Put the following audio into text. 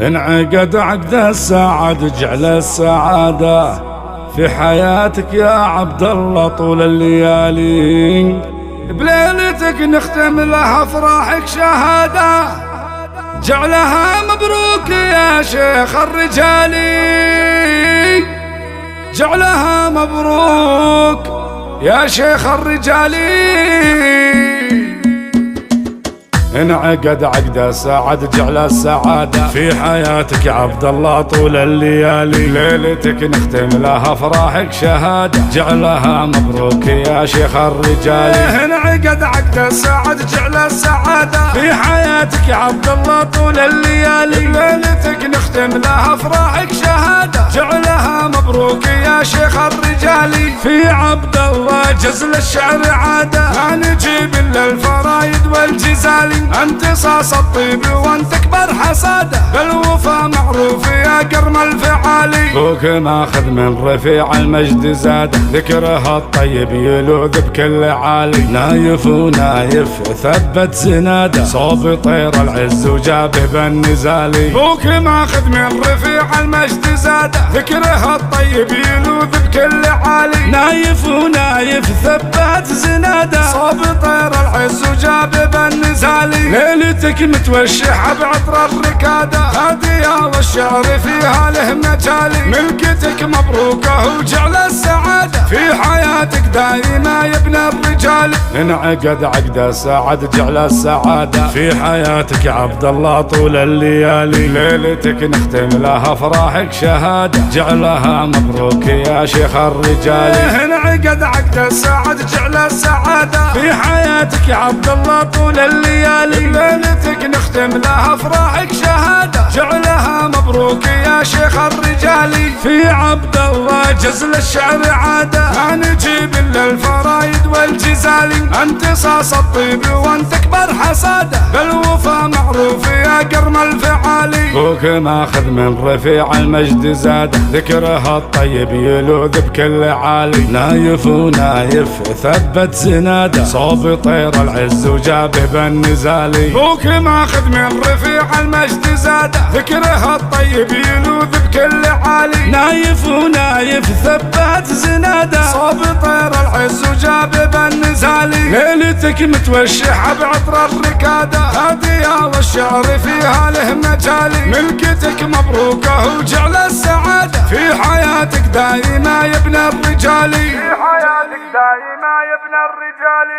انعقد عقد السعد جعل السعادة في حياتك يا عبد الله طول الليالي، بليلتك نختم لها افراحك شهادة، جعلها مبروك يا شيخ الرجال، جعلها مبروك يا شيخ الرجال. انعقد عقد السعد جعل السعادة في حياتك يا عبد الله طول الليالي، ليلتك نختم لها افراحك شهادة، جعلها مبروك يا شيخ الرجال. انعقد عقد السعد جعل السعادة في حياتك يا عبد الله طول الليالي، ليلتك نختم لها افراحك شهادة، جعلها مبروك يا شيخ الرجال. في عبد الله جزل الشعر عادة، ما نجيب الا الفرايد والجزال، انت صاص الطيب وانت اكبر حصاده، بالوفا معروف يا قرم الفعالي، فوق ماخذ من رفيع المجد زاده، ذكره الطيب يلوذ بكل عالي، نايف ونايف ثبت زناده، صوب طير العز وجابه بالنزالي، فوق ماخذ من رفيع المجد زاده، ذكره الطيب يلوذ بكل عالي، نايف ونايف ثبت زناده، صوب طير العز وجابه بالنزالي، ليلتك متوشحة بعطر الركادة، هادية والشعر فيها له مجالي، ملكتك مبروكة وجعل السعادة في حياتك دايما يا ابن الرجال. انعقد عقد السعد جعل السعادة في حياتك يا عبد الله طول الليالي، ليلتك نختم لها افراحك شهادة، جعلها مبروك يا شيخ الرجال. انعقد عقد السعد جعل السعادة في حياتك يا عبد الله طول الليالي، ليلتك نختم لها افراحك شهادة، جعلها مبروك يا شيخ الرجال. في عبد الله جزل الشعر عادة، ما نجيب الا الفرايد والجزال، انت صاص الطيب وانت اكبر حصاده، بالوفا معروف يا قرم الفعالي، فوق ماخذ من رفيع المجد زاده، ذكره الطيب يلوذ بكل عالي، نايف ونايف ثبت زناده، صوب طير العز وجابه بالنزالي، فوق ماخذ من رفيع المجد زاده، ذكره الطيب يلوذ بكل عالي، نايف ونايف ثبت زناده، صوب طير العز وجابه بالنزالي، ليلتك متوشحة بعطر الركادة، هادية والشعر فيها له مجالي، ملكتك مبروكة وجعل السعادة في حياتك دايما يا ابن الرجال، في حياتك دايما يا ابن الرجال.